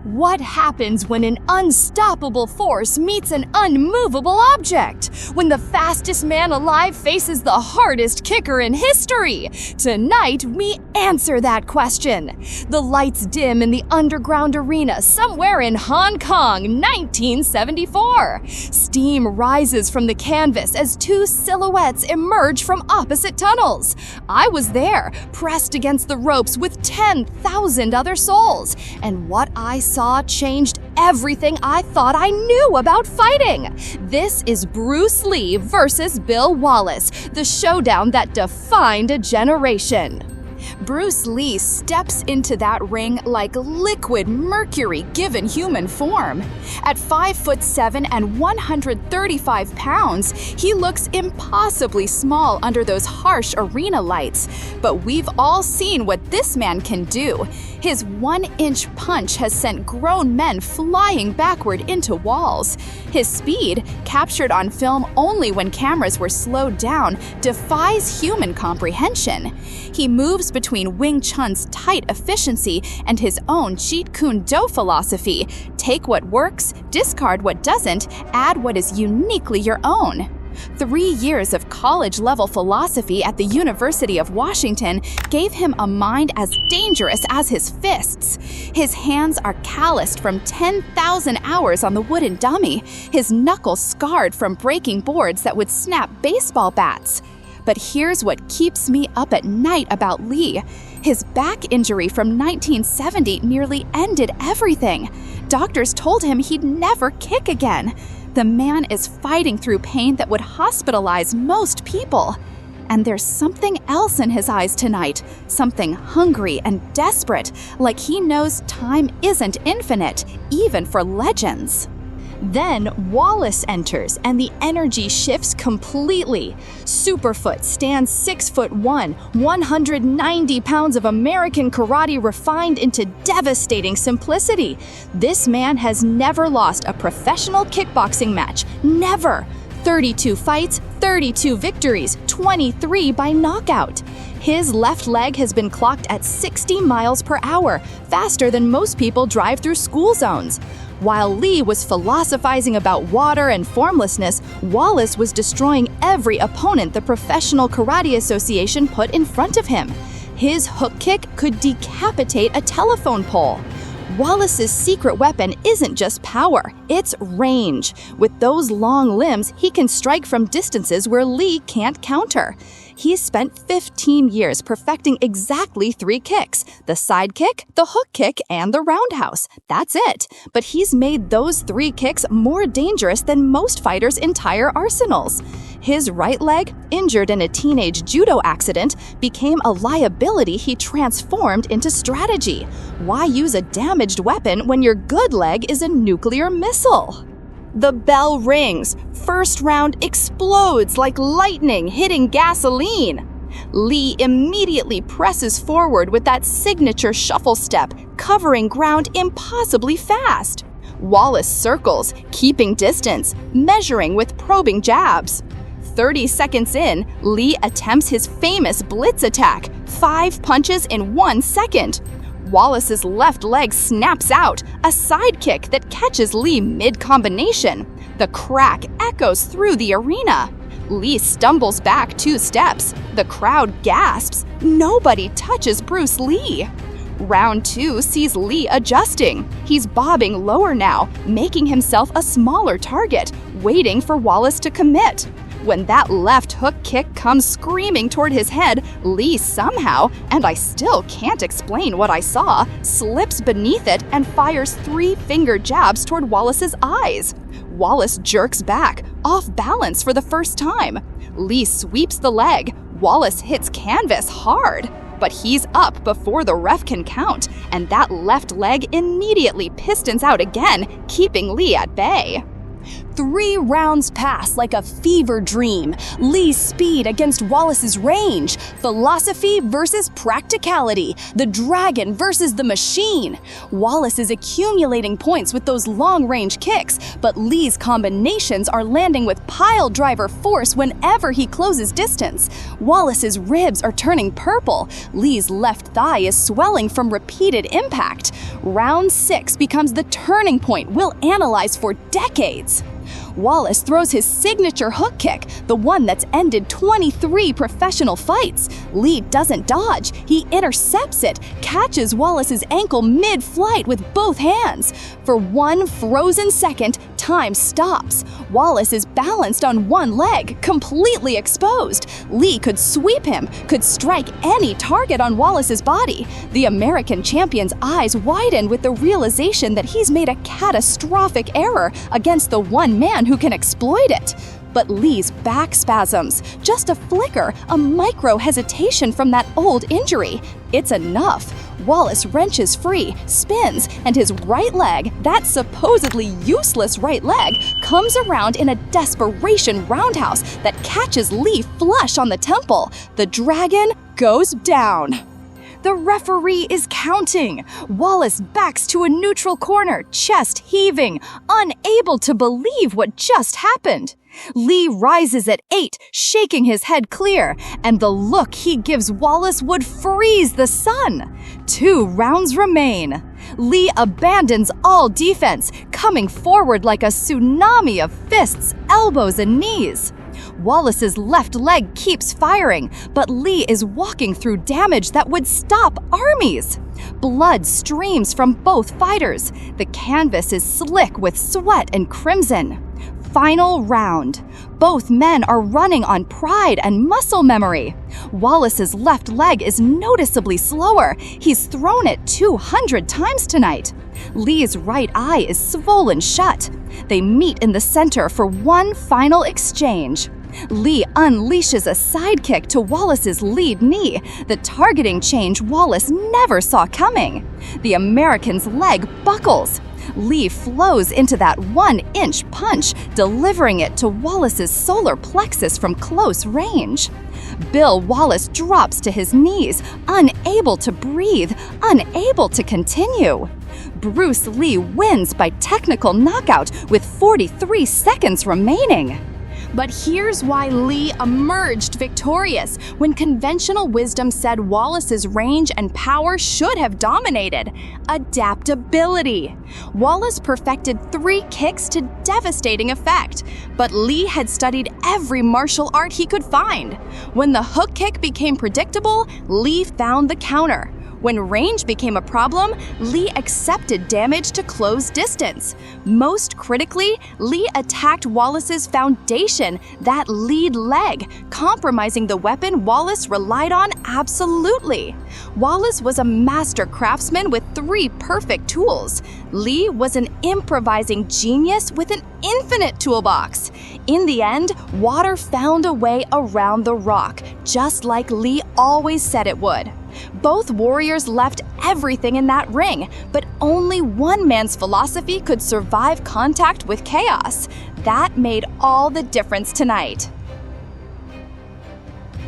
What happens when an unstoppable force meets an unmovable object? When the fastest man alive faces the hardest kicker in history? Tonight, we answer that question. The lights dim in the underground arena somewhere in Hong Kong, 1974. Steam rises from the canvas as two silhouettes emerge from opposite tunnels. I was there, pressed against the ropes with 10,000 other souls, and what I saw changed everything I thought I knew about fighting. This is Bruce Lee versus Bill Wallace, the showdown that defined a generation. Bruce Lee steps into that ring like liquid mercury given human form. At 5'7" and 135 pounds, he looks impossibly small under those harsh arena lights. But we've all seen what this man can do. His 1-inch punch has sent grown men flying backward into walls. His speed, captured on film only when cameras were slowed down, defies human comprehension. He moves between Wing Chun's tight efficiency and his own Jeet Kune philosophy. Take what works, discard what doesn't, add what is uniquely your own. 3 years of college-level philosophy at the University of Washington gave him a mind as dangerous as his fists. His hands are calloused from 10,000 hours on the wooden dummy, his knuckles scarred from breaking boards that would snap baseball bats. But here's what keeps me up at night about Lee. His back injury from 1970 nearly ended everything. Doctors told him he'd never kick again. The man is fighting through pain that would hospitalize most people. And there's something else in his eyes tonight, something hungry and desperate, like he knows time isn't infinite, even for legends. Then Wallace enters and the energy shifts completely. Superfoot stands 6'1", 190 pounds of American karate refined into devastating simplicity. This man has never lost a professional kickboxing match. Never. 32 fights, 32 victories, 23 by knockout. His left leg has been clocked at 60 miles per hour, faster than most people drive through school zones. While Lee was philosophizing about water and formlessness, Wallace was destroying every opponent the Professional Karate Association put in front of him. His hook kick could decapitate a telephone pole. Wallace's secret weapon isn't just power, it's range. With those long limbs, he can strike from distances where Lee can't counter. He's spent 15 years perfecting exactly 3 kicks: the side kick, the hook kick, and the roundhouse. That's it. But he's made those 3 kicks more dangerous than most fighters' entire arsenals. His right leg, injured in a teenage judo accident, became a liability he transformed into strategy. Why use a damaged weapon when your good leg is a nuclear missile? The bell rings. First round explodes like lightning hitting gasoline. Lee immediately presses forward with that signature shuffle step, covering ground impossibly fast. Wallace circles, keeping distance, measuring with probing jabs. 30 seconds in, Lee attempts his famous blitz attack, 5 punches in 1 second. Wallace's left leg snaps out, a side kick that catches Lee mid-combination. The crack echoes through the arena. Lee stumbles back 2 steps. The crowd gasps. Nobody touches Bruce Lee. Round 2 sees Lee adjusting. He's bobbing lower now, making himself a smaller target, waiting for Wallace to commit. When that left hook kick comes screaming toward his head, Lee somehow, and I still can't explain what I saw, slips beneath it and fires 3 finger jabs toward Wallace's eyes. Wallace jerks back, off balance for the first time. Lee sweeps the leg. Wallace hits canvas hard. But he's up before the ref can count, and that left leg immediately pistons out again, keeping Lee at bay. 3 rounds pass like a fever dream. Lee's speed against Wallace's range. Philosophy versus practicality. The dragon versus the machine. Wallace is accumulating points with those long-range kicks, but Lee's combinations are landing with pile driver force whenever he closes distance. Wallace's ribs are turning purple. Lee's left thigh is swelling from repeated impact. Round 6 becomes the turning point we'll analyze for decades. Wallace throws his signature hook kick, the one that's ended 23 professional fights. Lee doesn't dodge. He intercepts it, catches Wallace's ankle mid-flight with both hands. For 1 frozen second, time stops. Wallace is balanced on one leg, completely exposed. Lee could sweep him, could strike any target on Wallace's body. The American champion's eyes widen with the realization that he's made a catastrophic error against the one man who can exploit it. But Lee's back spasms, just a flicker, a micro hesitation from that old injury. It's enough. Wallace wrenches free, spins, and his right leg, that supposedly useless right leg, comes around in a desperation roundhouse that catches Lee flush on the temple. The dragon goes down. The referee is counting. Wallace backs to a neutral corner, chest heaving, unable to believe what just happened. Lee rises at 8, shaking his head clear, and the look he gives Wallace would freeze the sun. 2 rounds remain. Lee abandons all defense, coming forward like a tsunami of fists, elbows, and knees. Wallace's left leg keeps firing, but Lee is walking through damage that would stop armies. Blood streams from both fighters. The canvas is slick with sweat and crimson. Final round. Both men are running on pride and muscle memory. Wallace's left leg is noticeably slower. He's thrown it 200 times tonight. Lee's right eye is swollen shut. They meet in the center for one final exchange. Lee unleashes a sidekick to Wallace's lead knee, the targeting change Wallace never saw coming. The American's leg buckles. Lee flows into that 1-inch punch, delivering it to Wallace's solar plexus from close range. Bill Wallace drops to his knees, unable to breathe, unable to continue. Bruce Lee wins by technical knockout with 43 seconds remaining. But here's why Lee emerged victorious when conventional wisdom said Wallace's range and power should have dominated: adaptability. Wallace perfected 3 kicks to devastating effect, but Lee had studied every martial art he could find. When the hook kick became predictable, Lee found the counter. When range became a problem, Lee accepted damage to close distance. Most critically, Lee attacked Wallace's foundation, that lead leg, compromising the weapon Wallace relied on absolutely. Wallace was a master craftsman with 3 perfect tools. Lee was an improvising genius with an infinite toolbox. In the end, water found a way around the rock, just like Lee always said it would. Both warriors left everything in that ring, but only one man's philosophy could survive contact with chaos. That made all the difference tonight.